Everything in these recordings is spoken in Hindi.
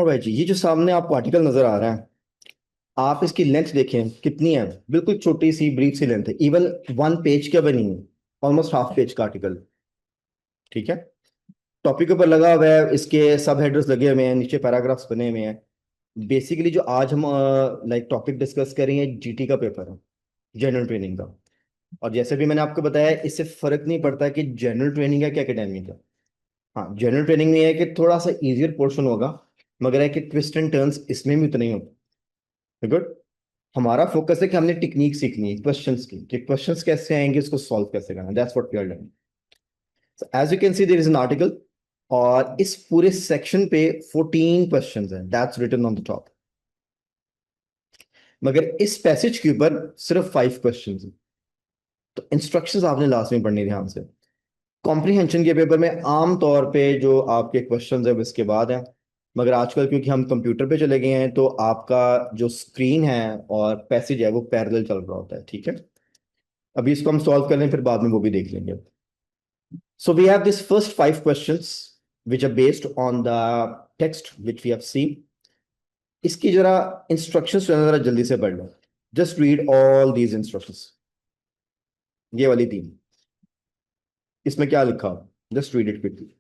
और भाई जी, ये जो सामने आपको आर्टिकल नजर आ रहा है, आप इसकी लेंथ देखें कितनी है। बिल्कुल छोटी सी ब्रीफ सी लेंथ है, इवन 1 पेज क्या बनी है, ऑलमोस्ट हाफ पेज का आर्टिकल। ठीक है। टॉपिक के ऊपर लगा हुआ है, इसके सब हेडर्स लगे हुए हैं, नीचे पैराग्राफ्स बने हुए हैं। बेसिकली जो आज हम लाइक टॉपिक डिस्कस करेंगे, जीटी का पेपर है, जनरल ट्रेनिंग का। और जैसे भी मैंने आपको बताया, इससे फर्क नहीं पड़ता कि जनरल ट्रेनिंग है कि एकेडमिक है। हाँ, जनरल ट्रेनिंग में है कि थोड़ा सा इजियर पोर्शन होगा, मगर है कि ट्विस्ट एंड टर्न्स इसमें भी उतने ही होते। गुड। हमारा फोकस है कि हमने टेक्निक सीखनी है क्वेश्चंस की, कि क्वेश्चंस कैसे आएंगे, उसको सॉल्व कैसे करना। That's what we are doing. So as you can see, there is an article, और इस पूरे सेक्शन पे 14 क्वेश्चंस हैं, that's written on the top. मगर इस पैसेज के ऊपर सिर्फ 5 क्वेश्चंस हैं। तो इंस्ट्रक्शंस आपने लास्ट में पढ़नी ध्यान से। कॉम्प्रिहेंशन के पेपर में आम तौर पे जो आपके क्वेश्चंस है वो इसके बाद हैं। मगर आजकल क्योंकि हम कंप्यूटर पे चले गए हैं, तो आपका जो स्क्रीन है और पैसेज है वो पैरेलल चल रहा होता है। ठीक है। अभी इसको हम सॉल्व कर लें, फिर बाद में वो भी देख लेंगे। So we have these first 5 questions which are based on the text which we have seen. इसकी जरा इंस्ट्रक्शंस जो है जरा जल्दी से पढ़ लो। Just read all these instructions. ये वाली 3, इसमें क्या लिखा, जस्ट रीड इट क्विकली।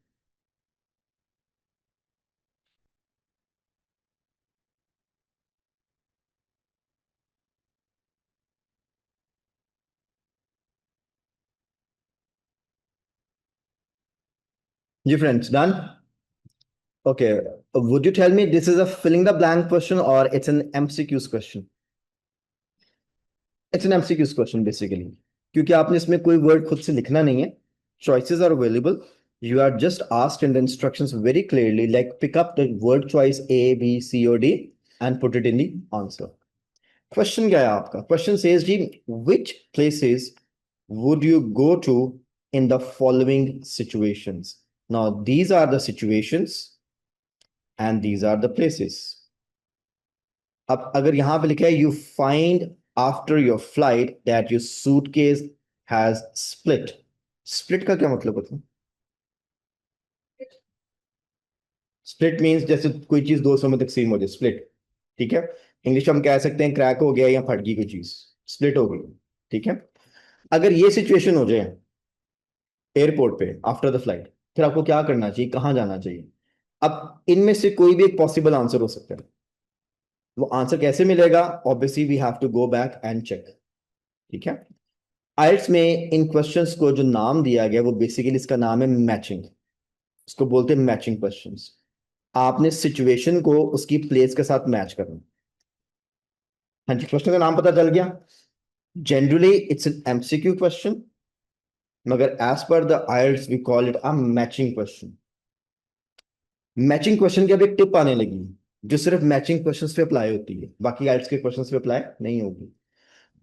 जी friends, done? Okay. Would you tell me this is a filling the blank question और it's an MCQs question? It's an MCQs question basically, क्योंकि आपने इसमें कोई वर्ड खुद से लिखना नहीं है। Choices are available. You are just asked in the instructions very clearly, like pick up the word choice A, B, C, or D and put it in the answer. Question क्या है आपका? Question says ji, which places would you go to in the following situations? Now, these are the situations and these are the places. अब अगर यहां पे लिखा है you find after your flight that your suitcase has split. Split का क्या मतलब होता है? स्प्लिट मीन्स जैसे कोई चीज दो हिस्सों में तकसीम हो जाए, स्प्लिट। ठीक है। इंग्लिश में हम कह सकते हैं क्रैक हो गया या फट गई कोई चीज, स्प्लिट हो गई। ठीक है। अगर ये सिचुएशन हो जाए एयरपोर्ट पे आफ्टर द फ्लाइट, फिर आपको क्या करना चाहिए, कहाँ जाना चाहिए? अब इनमें से कोई भी एक पॉसिबल आंसर हो सकता है। वो आंसर कैसे मिलेगा? Obviously we have to go back and check. ठीक है। आइल्स में इन क्वेश्चंस को जो नाम दिया गया वो बेसिकली इसका नाम है मैचिंग। इसको बोलते हैं मैचिंग क्वेश्चंस। आपने सिचुएशन को उसकी प्लेस के साथ मैच करना। हाँ जी, क्वेश्चन का नाम पता चल गया। Generally it's an MCQ question, मगर as per the IELTS we call it a matching question. Matching question की अब एक टिप आने लगी है, जो सिर्फ मैचिंग क्वेश्चंस पे अप्लाई होती है, बाकी आइल्स के क्वेश्चंस पे अप्लाई नहीं होगी।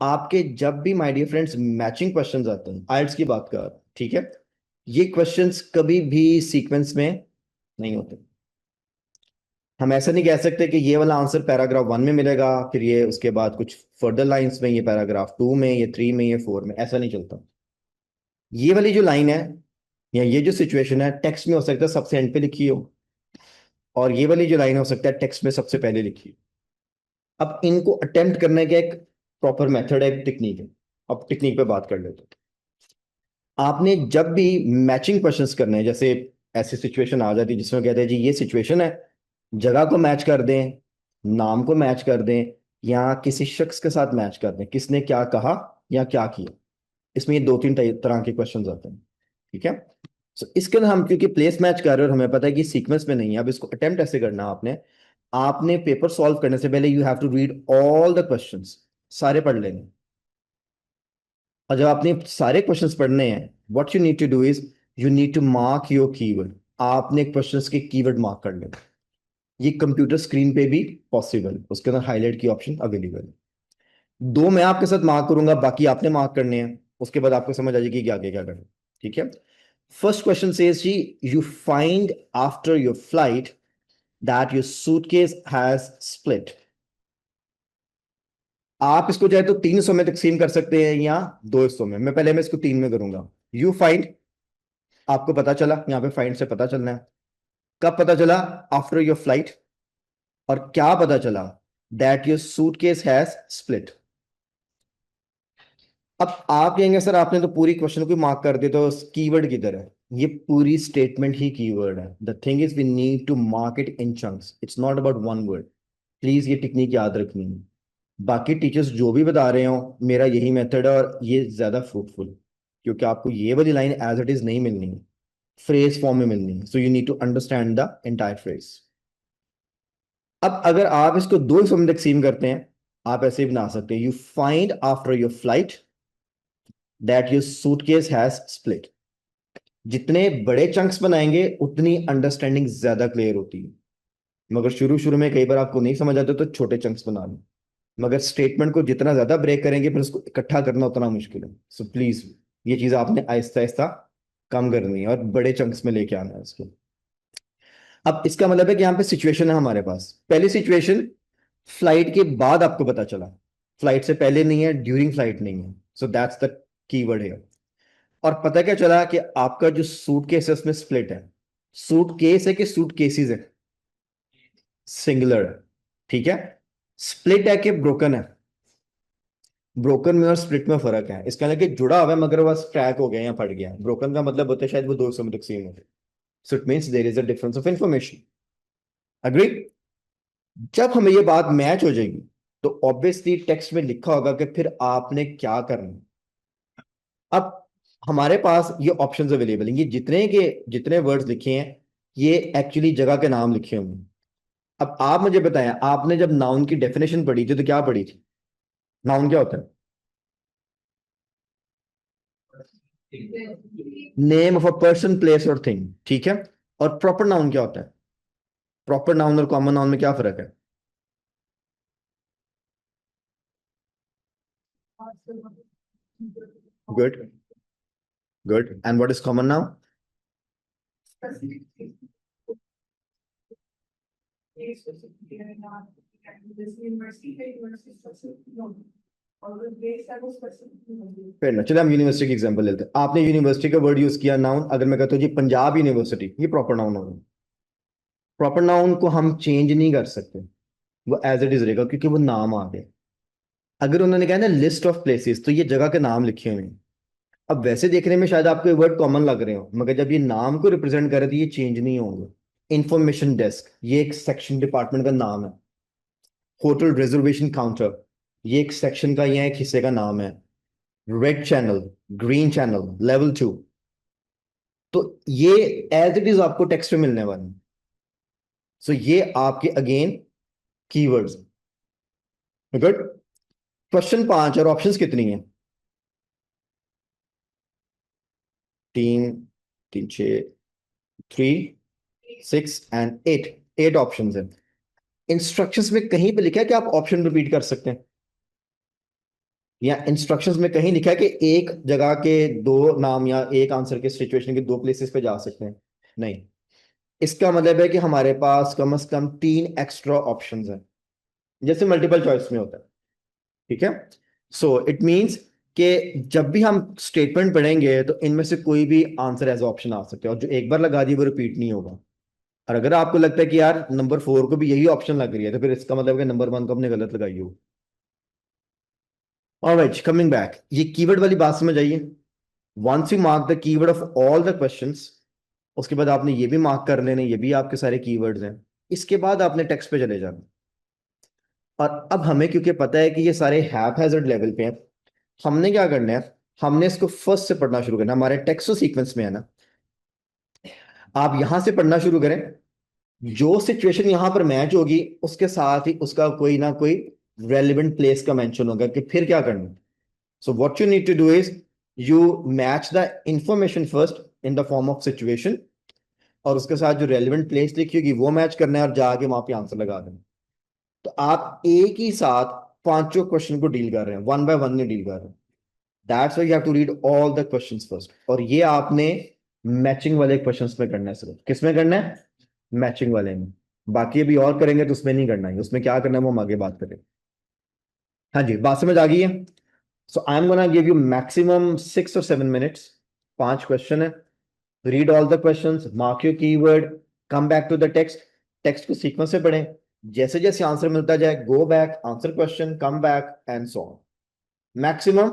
आपके जब भी my dear friends matching questions आते हैं, आइल्स की बात कर रहा हूं, ठीक है, ये क्वेश्चंस कभी भी सीक्वेंस में नहीं होते। हम ऐसा नहीं कह सकते कि ये वाला आंसर पैराग्राफ 1 में मिलेगा, फिर ये उसके बाद कुछ फर्दर लाइंस में, ये पैराग्राफ 2 में, ये 3 में, ये 4 में, ऐसा नहीं चलता। ये वाली जो लाइन है या ये जो सिचुएशन है, टेक्स्ट में हो सकता है सबसे एंड पे लिखी हो, और ये वाली जो लाइन हो सकता है टेक्स्ट में सबसे पहले लिखी हो। अब इनको अटेम्प्ट करने का एक प्रॉपर मेथड है, एक टेक्निक है। अब टेक्निक पे बात कर लेते हैं। आपने जब भी मैचिंग क्वेश्चंस करने हैं, जैसे ऐसी सिचुएशन आ जाती है जिसमें कहते हैं जी ये सिचुएशन है, जगह को मैच कर दें, नाम को मैच कर दें, या किसी शख्स के साथ मैच कर दें, किसने क्या कहा या क्या किया। इसमें ये 2-3 तरह के क्वेश्चंस आते हैं। ठीक है। इसके अंदर हम क्योंकि प्लेस मैच कर रहे हैं और हमें पता है कि सीक्वेंस में नहीं है, अब इसको अटेम्प्ट ऐसे करना है आपने। आपने पेपर सॉल्व करने से पहले you have to read all the questions, सारे पढ़ लेंगे। और जब आपने सारे क्वेश्चंस पढ़ने हैं, what you need to do is you need to mark your keyword. आपने क्वेश्चंस के कीवर्ड मार्क कर लेना। ये कंप्यूटर स्क्रीन पे भी पॉसिबल, उसके अंदर हाईलाइट की ऑप्शन अवेलेबल है। 2 मैं आपके साथ मार्क करूंगा, बाकी आपने मार्क करने हैं, उसके बाद आपको समझ आ जाएगी कि आगे क्या करना है। ठीक है। First question says G, you find after your flight that your suitcase has split. आप इसको चाहे तो 3 हिस्सों में तकसीम कर सकते हैं या 2 हिस्सों में। मैं इसको 3 में करूंगा। यू फाइंड, आपको पता चला, यहां पे फाइंड से पता चलना है। कब पता चला? After your flight. और क्या पता चला, that your suitcase has split. अब आप कहेंगे सर आपने तो पूरी क्वेश्चन को मार्क कर दिया, तो कीवर्ड किधर है? ये पूरी स्टेटमेंट ही कीवर्ड है। The thing is we need to mark it in chunks, it's not about one word. Please ये टेक्निक याद रखनी है। बाकी टीचर्स जो भी बता रहे हो, मेरा यही मेथड है और ये ज्यादा फ्रूटफुल, क्योंकि आपको ये वाली लाइन एज इट इज नहीं मिलनी है, फ्रेज फॉर्म में मिलनी है। So you need to understand the entire phrase. अब अगर आप इसको दो हिस्सों में तकसीम करते हैं, आप ऐसे ही बना सकते हैं, you find after your flight that your suitcase has split. जितने बड़े चंक्स बनाएंगे उतनी अंडरस्टैंडिंग ज्यादा क्लियर होती है। मगर शुरू शुरू में कई बार आपको नहीं समझ आता तो छोटे चंक्स बना लो, मगर स्टेटमेंट को जितना ज्यादा ब्रेक करेंगे फिर उसको इकट्ठा करना उतना मुश्किल है। सो प्लीज ये चीज आपने आहिस्ता आहिस्ता कम करनी है और बड़े चंक्स में लेके आना है उसको। अब इसका मतलब है कि यहाँ पे सिचुएशन है हमारे पास। पहली सिचुएशन, फ्लाइट के बाद आपको पता चला, फ्लाइट से पहले नहीं है, ड्यूरिंग फ्लाइट नहीं है। सो दैट्स द कीवर्ड है। और पता क्या चला कि आपका जो सूटकेस है उसमें स्प्लिट है। सूटकेस है कि सूटकेसेस है? सिंगुलर है, ठीक है। स्प्लिट है कि ब्रोकन है? ब्रोकन में और स्प्लिट में फर्क है। इसका मतलब कि जुड़ा हुआ है मगर बस क्रैक हो गया या फट गया। ब्रोकन का मतलब होता है शायद वो दो हिस्सों में तकसीम हो गए। So it means there is a difference of information. Agree? जब हमें ये बात मैच हो जाएगी तो ऑब्वियसली टेक्स्ट में लिखा होगा कि फिर आपने क्या करना है। अब हमारे पास ये ऑप्शंस अवेलेबल हैं, ये जितने के जितने वर्ड्स लिखे हैं ये एक्चुअली जगह के नाम लिखे होंगे। अब आप मुझे बताएं, आपने जब नाउन की डेफिनेशन पढ़ी थी तो क्या पढ़ी थी? नाउन क्या होता है? Name of a person, place और थिंग, ठीक है। और प्रॉपर नाउन क्या होता है? प्रॉपर नाउन और कॉमन नाउन में क्या फर्क है? Good, good. And what is common noun? फिर ना चलिए हम यूनिवर्सिटी की एग्जांपल लेते हैं। आपने यूनिवर्सिटी का वर्ड यूज किया नाउन, अगर मैं कहता हूँ जी पंजाब यूनिवर्सिटी, ये प्रॉपर नाउन होगा। प्रॉपर नाउन को हम चेंज नहीं कर सकते, वो एज इट इज रहेगा क्योंकि वो नाम आ गया। अगर उन्होंने कहा ना लिस्ट ऑफ प्लेसेस, तो ये जगह के नाम लिखे हुए हैं। अब वैसे देखने में शायद आपको ये वर्ड कॉमन लग रहे हो, मगर जब ये नाम को रिप्रेजेंट करे तो ये चेंज नहीं होंगे। इंफॉर्मेशन डेस्क ये एक सेक्शन डिपार्टमेंट का नाम है। होटल रिजर्वेशन काउंटर ये एक सेक्शन का या एक हिस्से का नाम है। Red channel, green channel, level 2। तो ये एज इट इज आपको टेक्स्ट में मिलने वाले हैं। सो ये आपके अगेन कीवर्ड्स। गुड। क्वेश्चन 5 और ऑप्शंस कितनी है? 3, 3, 6, 3, 6 एंड 8। 8 ऑप्शंस है। इंस्ट्रक्शंस में कहीं पे लिखा है कि आप ऑप्शन रिपीट कर सकते हैं? या इंस्ट्रक्शंस में कहीं लिखा है कि एक जगह के दो नाम या एक आंसर के सिचुएशन के दो प्लेसेस पे जा सकते हैं? नहीं। इसका मतलब है कि हमारे पास कम से कम 3 एक्स्ट्रा ऑप्शंस हैं, जैसे मल्टीपल चॉइस में होता है, ठीक है। सो इट मींस कि जब भी हम स्टेटमेंट पढ़ेंगे तो इनमें से कोई भी आंसर एज ऑप्शन आ सकते हैं, और जो एक बार लगा दिए वो रिपीट नहीं होगा। और अगर आपको लगता है कि यार नंबर 4 को भी यही ऑप्शन लग रही है, तो फिर इसका मतलब है कि नंबर 1 को हमने गलत लगाई हो। ऑलराइट, कमिंग बैक, ये कीवर्ड वाली बात समझ आइए। Once you mark the keyword of all the questions, उसके बाद आपने ये भी मार्क कर लेने, ये भी आपके सारे कीवर्ड्स हैं। इसके बाद आपने टेक्स्ट पे चले जाना। और अब हमें क्योंकि पता है कि ये सारे हैज़र्ड लेवल पे हैं, हमने क्या करना है, हमने इसको फर्स्ट से पढ़ना शुरू करना। हमारे टेक्स्ट सीक्वेंस में है ना, आप यहां से पढ़ना शुरू करें। जो सिचुएशन यहां पर मैच होगी उसके साथ ही उसका कोई ना कोई रेलिवेंट प्लेस का मेंशन होगा कि फिर क्या करना। So what you need to do is you match the information first in the form of situation, और उसके साथ जो रेलिवेंट प्लेस लिखी होगी वो मैच करना है और जाके वहां पे आंसर लगा देना। तो आप एक ही साथ पांचों क्वेश्चन को डील कर रहे हैं, वन बाय वन नहीं डील कर रहे हैं। That's why you have to read all the questions first. और ये आपने मैचिंग वाले क्वेश्चंस में करना है। सिर्फ किस में करना है? मैचिंग वाले में। बाकी अभी और करेंगे तो उसमें नहीं करना है, उसमें क्या करना है वो हम आगे बात करें। हाँ जी, बात समझ आ गई है? So I am gonna give you maximum 6 और 7 मिनट्स। 5 क्वेश्चन है, read all the questions, mark your keyword, come back to the text. Text को सीक्वेंस से पढ़ें, जैसे जैसे आंसर मिलता जाए, go back, answer question, come back and so on. Maximum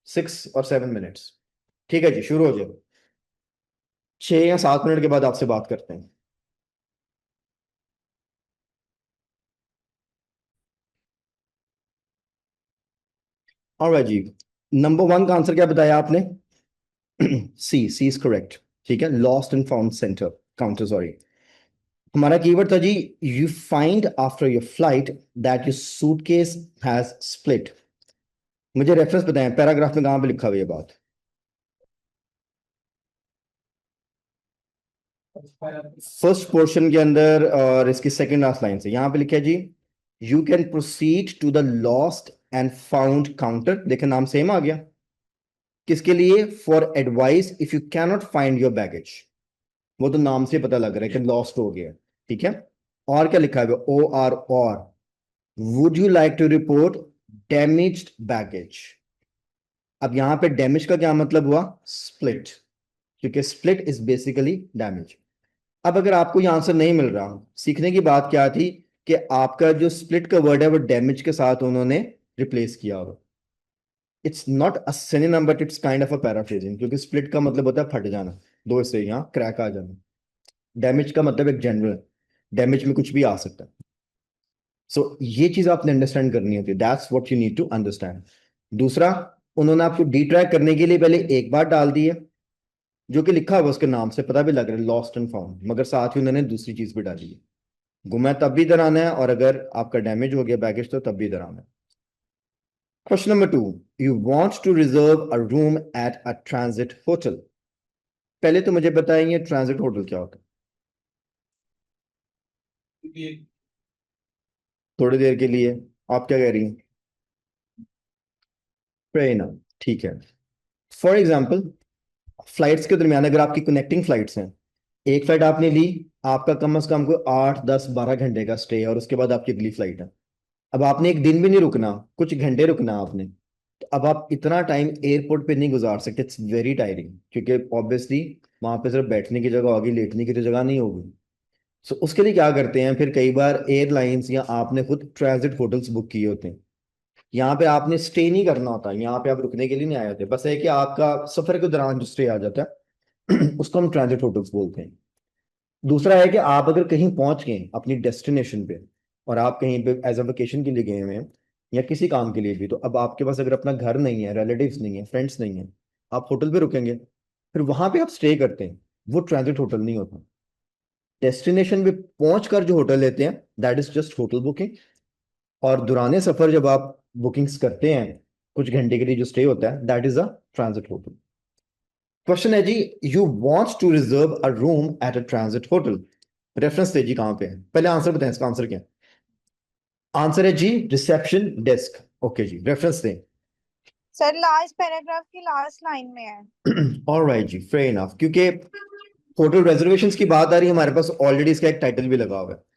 6 और 7 मिनट्स। ठीक है जी, शुरू हो जाए। 6 या 7 मिनट के बाद आपसे बात करते हैं। और जी, नंबर 1 का आंसर क्या बताया आपने? C is correct. ठीक है, lost and found center counter, sorry. हमारा कीवर्ड था जी, you find after your flight that your suitcase has split. मुझे रेफरेंस बताएं, पैराग्राफ में कहां पे लिखा हुआ है ये बात? फर्स्ट पोर्शन के अंदर और इसकी सेकंड लास्ट लाइन से यहां पे लिखा है जी, you can proceed to the lost and found counter. देखें, नाम सेम आ गया। किसके लिए? For advice if you cannot find your baggage. वो तो नाम से पता लग रहा है कि लॉस्ट हो गया। ठीक है, और क्या लिखा है? ओ आर, और would you like to report damaged baggage. अब यहां पे डैमेज का क्या मतलब हुआ? स्प्लिट, क्योंकि स्प्लिट इज बेसिकली डैमेज। अब अगर आपको यह आंसर नहीं मिल रहा, सीखने की बात क्या थी कि आपका जो स्प्लिट का वर्ड है वो डैमेज के साथ उन्होंने रिप्लेस किया हो। It's not a synonym but it's kind of a paraphrasing, क्योंकि स्प्लिट का मतलब होता है फट जाना, दो से यहाँ क्रैक आ जाना। डैमेज का मतलब एक जनरल, डैमेज में कुछ भी आ सकता है। सो ये चीज आपने अंडरस्टैंड करनी होती है, that's what you need to understand. दूसरा, उन्होंने आपको डिट्रैक करने के लिए पहले एक बार डाल दी है, जो कि लिखा हुआ उसके नाम से पता भी लग रहा है, लॉस्ट एंड फाउंड, मगर साथ ही उन्होंने दूसरी चीज भी डाली है। गुमा है तब भी इधर आना है, और अगर आपका डैमेज हो गया बैगेज तो तब भी इधर आना है। Question number 2, you want to reserve a room at a transit hotel. पहले तो मुझे बताएंगे ट्रांजिट होटल क्या होता है? थोड़ी देर के लिए, आप क्या कह रही हैं? ट्रेन, ठीक है। फॉर एग्जाम्पल, फ्लाइट्स के दरमियान अगर आपकी कनेक्टिंग फ्लाइट्स हैं, एक फ्लाइट आपने ली, आपका कम से कम कोई 8 10 12 घंटे का स्टे है, और उसके बाद आपकी अगली फ्लाइट है। अब आपने एक दिन भी नहीं रुकना, कुछ घंटे रुकना आपने, तो अब आप इतना टाइम एयरपोर्ट पे नहीं गुजार सकते, इट्स वेरी टायरिंग, क्योंकि ऑब्वियसली वहां पे सिर्फ बैठने की जगह होगी, लेटने की तो जगह नहीं होगी। सो उसके लिए क्या करते हैं फिर, कई बार एयरलाइंस या आपने खुद ट्रांजिट होटल्स बुक किए होते हैं। यहाँ पे आपने स्टे नहीं करना होता, यहाँ पे आप रुकने के लिए नहीं आए होते, बस है कि आपका सफर के दौरान जो स्टे आ जाता है उसको हम ट्रांजिट होटल्स बोलते हैं। दूसरा है कि आप अगर कहीं पहुंच गए अपनी डेस्टिनेशन पे, और आप कहीं पे एज अ वेकेशन के लिए गए हुए हैं या किसी काम के लिए भी, तो अब आपके पास अगर अपना घर नहीं है, रिलेटिव्स नहीं है, फ्रेंड्स नहीं है, आप होटल पे रुकेंगे, फिर वहां पे आप स्टे करते हैं, वो ट्रांजिट होटल नहीं होता। डेस्टिनेशन पे पहुंच कर जो होटल लेते हैं, that is just hotel booking. और दौरान सफर जब आप बुकिंग्स करते हैं, कुछ घंटे के लिए जो स्टे होता है, that is a transit hotel. Question है जी, you want to reserve a room at a transit hotel. Reference दे जी कहां पे है, पहले आंसर बताएं, इसका आंसर क्या है? आंसर है जी रिसेप्शन डेस्क। ओके जी, रेफरेंस दें। सर लास्ट पैराग्राफ की लास्ट लाइन में है। ऑलराइट जी, फेयर इनफ, क्योंकि होटल रिजर्वेशंस की बात आ रही है हमारे पास, ऑलरेडी इसका एक टाइटल भी लगा हुआ है।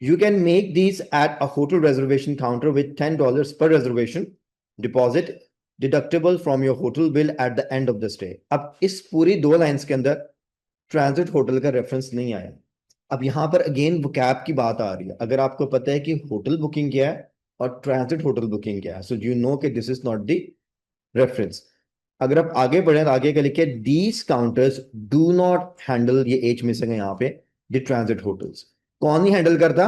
You can make these at a hotel reservation counter with $10 per reservation deposit deductible from your hotel bill at the end of the stay। अब इस पूरी दो लाइंस के अंदर ट्रांजिट होटल का रेफरेंस नहीं आया। अब यहां पर अगेन वोकैब की बात आ रही है। अगर आपको पता है कि होटल बुकिंग क्या है और ट्रांजिट होटल बुकिंग क्या है, सो यू नो कि this is not the reference. अगर आप आगे बढ़े तो आगे का लिखिए, these counters do not handle, ये एच मिसिंग है यहाँ पे, द ट्रांजिट होटल्स। कौन नहीं हैंडल करता?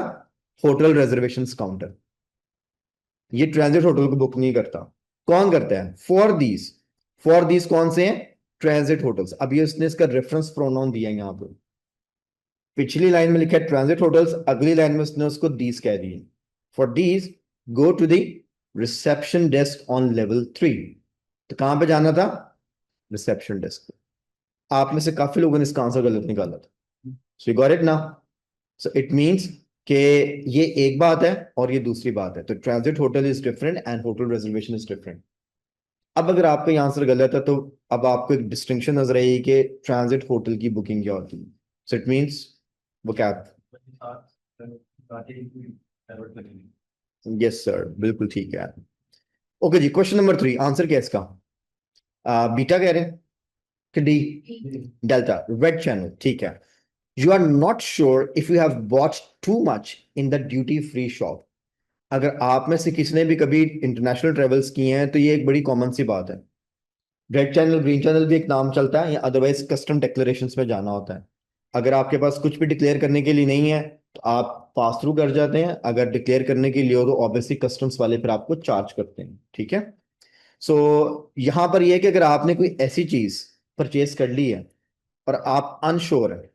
Hotel reservation counter. ये ट्रांजिट होटल को बुक नहीं करता। कौन करता है? फॉर दीज कौन से हैं? Transit hotels. अब ये उसने इसका रेफरेंस प्रोनाउन दिया है यहाँ पर। पिछली लाइन में लिखा है ट्रांजिट होटल्स, अगली लाइन में उसने उसको दीज कह दिए। For these go to the reception desk on level 3। तो कहां पे जाना था? Reception desk. आप में से काफी लोगों ने इसका आंसर गलत निकाला था, so you got it now. So it means कि ये एक बात है और ये दूसरी बात है, तो transit hotel is different and hotel reservation is different. अब अगर आपका ये आंसर गलत है, तो अब आपको एक डिस्टिंक्शन नजर आएगी कि ट्रांजिट होटल की बुकिंग क्या होती है। सो इट मींस वो क्या? यस सर, बिल्कुल ठीक है। ओके जी, क्वेश्चन नंबर 3, आंसर क्या है इसका? बीटा कह रहे हैं कि डी? डेल्टा, रेड चैनल, ठीक है। You are not sure if you have bought too much in the duty free shop. अगर आप में से किसी ने भी कभी इंटरनेशनल ट्रेवल्स किए हैं तो ये एक बड़ी कॉमन सी बात है। रेड चैनल ग्रीन चैनल भी एक नाम चलता है, या अदरवाइज कस्टम डिक्लेरेशंस में जाना होता है। अगर आपके पास कुछ भी डिक्लेयर करने के लिए नहीं है तो आप पास थ्रू कर जाते हैं, अगर डिक्लेयर करने के लिए हो तो ऑब्वियसली कस्टम्स वाले फिर आपको चार्ज करते हैं। ठीक है। सो यहां पर यह है कि अगर आपने कोई ऐसी चीज परचेज कर ली है और आप अनश्योर है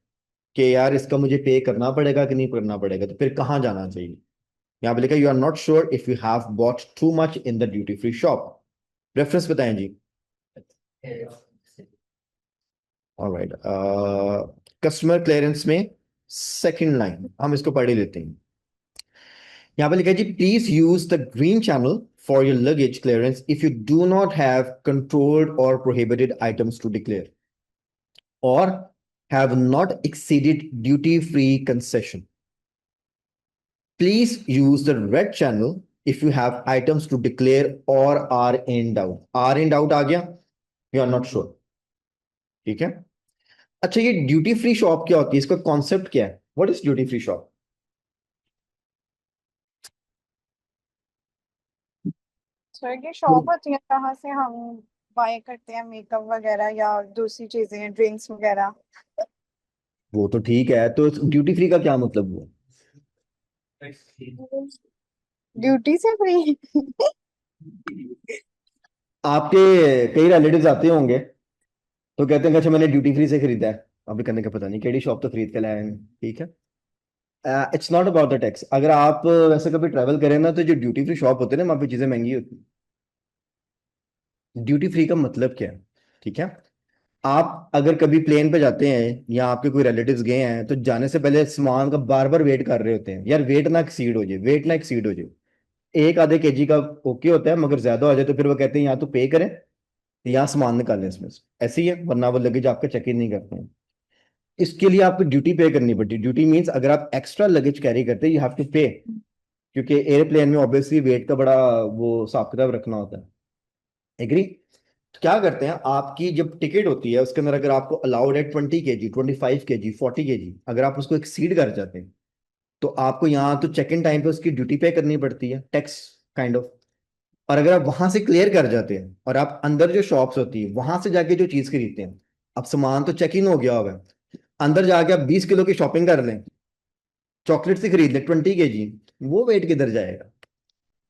कि यार इसका मुझे पे करना पड़ेगा कि नहीं करना पड़ेगा, तो फिर कहाँ जाना चाहिए? यहाँ पे लिखा you are not sure if you have bought too much in the duty free shop. Reference बताएं जी। ऑलराइट, कस्टमर क्लियरेंस में सेकंड लाइन हम इसको पढ़ ही लेते हैं। यहाँ पे लिखा है जी, please use the green channel for your luggage clearance if you do not have controlled or prohibited items to declare or have not exceeded duty free concession. Please use the red channel if you have items to declare or are in doubt. Are in doubt आ गया, you are not sure. ठीक है। अच्छा, ये ड्यूटी फ्री शॉप क्या होती है, इसका कॉन्सेप्ट क्या है? What is duty free shop? Sir ये शॉप होती है जहाँ से हम बाय करते हैं मेकअप वगैरह या दूसरी चीजें, ड्रिंक्स वगैरह। वो तो ठीक है, तो ड्यूटी फ्री का क्या मतलब हुआ? ड्यूटी से फ्री। आपके कई रिलेटिव्स आते होंगे तो कहते हैं कि अच्छा मैंने ड्यूटी फ्री से खरीदा है, अभी करने का पता नहीं केड़ी शॉप तो खरीद के लाए हैं। ठीक है। It's not about the tax. अगर आप वैसे कभी ट्रैवल करें ना तो जो ड्यूटी फ्री शॉप होते हैं ना वहाँ पे चीजें महंगी होती हैं। ड्यूटी फ्री का मतलब क्या है? ठीक है। आप अगर कभी प्लेन पे जाते हैं या आपके कोई रिलेटिव्स गए हैं तो जाने से पहले सामान का बार बार वेट कर रहे होते हैं, यार वेट ना एक्सीड हो जाए, वेट ना एक्सीड हो जाए। एक आधे केजी का ओके होता है, मगर ज्यादा हो जाए तो फिर वो कहते हैं या तो पे करें या सामान निकालें इसमें से। ऐसे ही है, वरना वो लगेज आपका चेक इन नहीं करते हैं। इसके लिए आपको ड्यूटी पे करनी पड़ती है। ड्यूटी मीन्स अगर आप एक्स्ट्रा लगेज कैरी करते हैं यू हैव टू पे, क्योंकि एयरप्लेन में ऑब्वियसली वेट का बड़ा वो हिसाब किताब रखना होता है। एग्री? तो क्या करते हैं, आपकी जब टिकट होती है उसके अंदर अगर आपको अलाउड है 20 kg, 25 kg, 40 kg, अगर आप उसको एक्सीड कर जाते हैं तो आपको यहाँ तो चेक इन टाइम पे उसकी ड्यूटी पे करनी पड़ती है, टैक्स काइंड ऑफ। और अगर आप वहां से क्लियर कर जाते हैं और आप अंदर जो शॉप्स होती है वहां से जाके जो चीज खरीदते हैं, अब सामान तो चेक इन हो गया होगा, अंदर जाके आप 20 किलो की शॉपिंग कर लें, चॉकलेट से खरीद लें 20 kg, वो वेट किधर जाएगा?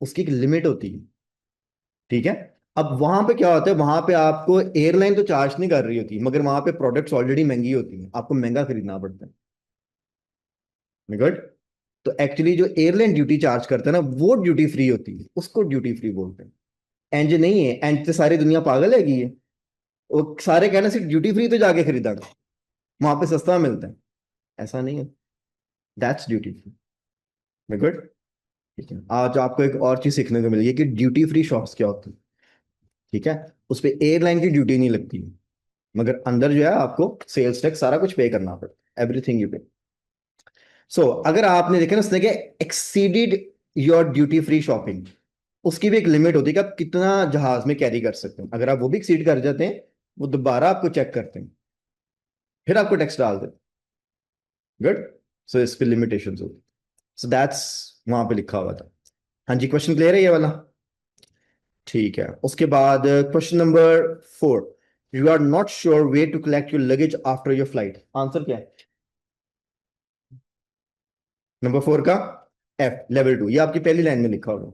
उसकी एक लिमिट होती है। ठीक है। अब वहां पे क्या होता है, वहां पे आपको एयरलाइन तो चार्ज नहीं कर रही होती, मगर वहां पे प्रोडक्ट्स ऑलरेडी महंगी होती हैं, आपको महंगा खरीदना पड़ता है। गुड। तो एक्चुअली जो एयरलाइन ड्यूटी चार्ज करता है ना वो ड्यूटी फ्री होती है, उसको ड्यूटी फ्री बोलते हैं। एंज नहीं है, एंज तो सारी दुनिया पागल है कि ये वो सारे कहना सिर्फ ड्यूटी फ्री तो जाके खरीदा, वहां पे सस्ता मिलता है, ऐसा नहीं है। That's duty free. गुड। ठीक है। आज आपको एक और चीज सीखने को मिली कि ड्यूटी फ्री शॉप्स क्या होती है। ठीक है। उस पे एयरलाइन की ड्यूटी नहीं लगती है, मगर अंदर जो है आपको सेल्स टैक्स सारा कुछ पे करना पड़ता है, एवरीथिंग यू पे। सो अगर आपने देखा ना उसने कि exceeded your duty free shopping, उसकी भी एक लिमिट होती है कि आप कितना जहाज में कैरी कर सकते हैं। अगर आप वो भी एक्सीड कर जाते हैं वो दोबारा आपको चेक करते हैं, फिर आपको टैक्स डाल देते हैं। गुड। सो इस पे लिमिटेशन होती। सो दैट्स वहां पे लिखा हुआ था। हाँ जी, क्वेश्चन क्लियर है ये वाला? ठीक है। उसके बाद question number 4, you are not sure way to collect your luggage after your flight. Answer क्या है नंबर 4 का? F, level 2। ये आपकी पहली लाइन में लिखा होगा।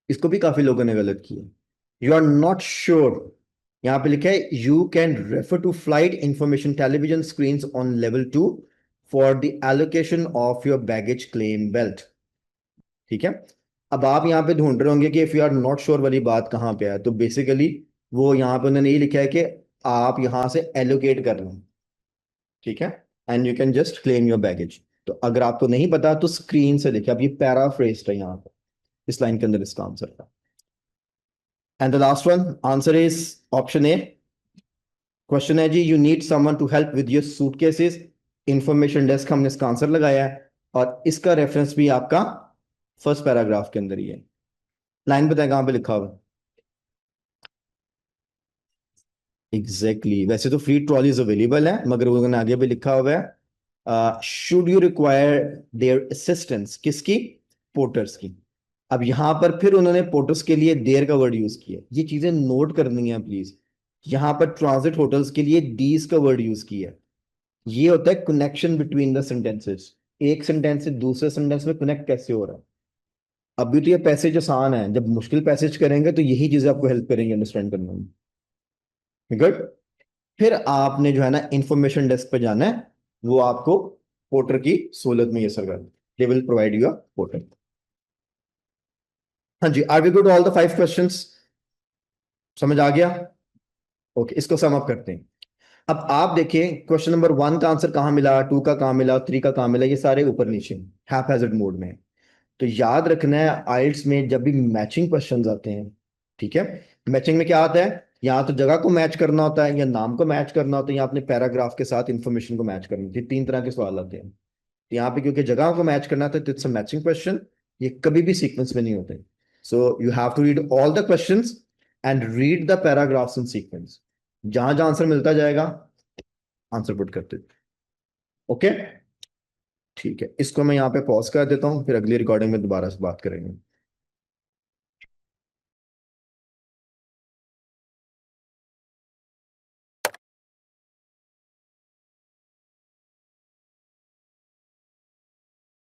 इसको भी काफी लोगों ने गलत किया। यू आर नॉट श्योर, यहां पे लिखा है you can refer to flight information television screen on level 2 for the allocation of your baggage claim belt. ठीक है। अब आप यहाँ पे ढूंढ रहे होंगे कि if you are not sure वाली बात कहाँ पे है, तो बेसिकली वो यहाँ पे उन्होंने ये लिखा है कि आप यहाँ से एलोकेट कर लें। ठीक है। And you can just claim your baggage. तो अगर आपको नहीं पता तो स्क्रीन से देखिए, अब ये पैराफ्रेज है यहाँ पे इस लाइन के अंदर इसका आंसर था। And the last one answer is option A. Question है जी, you need someone to help with your suitcases, information desk, हमने इसका आंसर लगाया है और इसका रेफरेंस भी आपका फर्स्ट पैराग्राफ के अंदर ही है। लाइन बताए कहां पे लिखा हुआ है? एग्जैक्टली वैसे तो फ्री ट्रॉलीज अवेलेबल है, मगर उन्होंने आगे भी लिखा हुआ है should you require their assistance, किसकी? पोर्टर्स की। अब यहां पर फिर उन्होंने पोर्टर्स के लिए देयर का वर्ड यूज किया, ये चीजें नोट करनी है प्लीज। यहां पर ट्रांजिट होटल्स के लिए डीज का वर्ड यूज किया। ये होता है कनेक्शन बिटवीन द सेंटेंसेस। एक सेंटेंस से दूसरे सेंटेंस में कनेक्ट कैसे हो रहा है। अभी तो ये पैसेज आसान है, जब मुश्किल पैसेज करेंगे तो यही चीजें आपको हेल्प करेंगे अंडरस्टैंड करने में। गुड। फिर आपने जो है ना इंफॉर्मेशन डेस्क पे जाना है, वो आपको पोर्टर की सहूलत में ये सर कर, they will provide you a porter. हाँ जी, are we good all the 5 questions? समझ आ गया? ओके, इसको सम अप करते हैं। अब आप देखिए क्वेश्चन नंबर 1 का आंसर कहाँ मिला, 2 का कहाँ मिला, 3 का कहाँ मिला, ये सारे ऊपर नीचे हैप्पैज़ार्ड मोड में है। तो याद रखना है आइल्स में जब भी मैचिंग क्वेश्चंस आते हैं, ठीक है, मैचिंग में क्या आता है, या तो जगह को मैच करना होता है, या नाम को मैच करना होता है, या अपने पैराग्राफ के साथ इंफॉर्मेशन को मैच करना होती है। 3 तरह के सवाल आते हैं। तो यहाँ पे क्योंकि जगह को मैच करना था तो इट्स अ मैचिंग क्वेश्चन। ये कभी भी सीक्वेंस में नहीं होते। So you have to read all the questions and read the paragraphs in sequence. जहां जहां आंसर मिलता जाएगा आंसर पुट करते। ओके, ठीक है, इसको मैं यहाँ पे पॉज कर देता हूँ, फिर अगली रिकॉर्डिंग में दोबारा से बात करेंगे।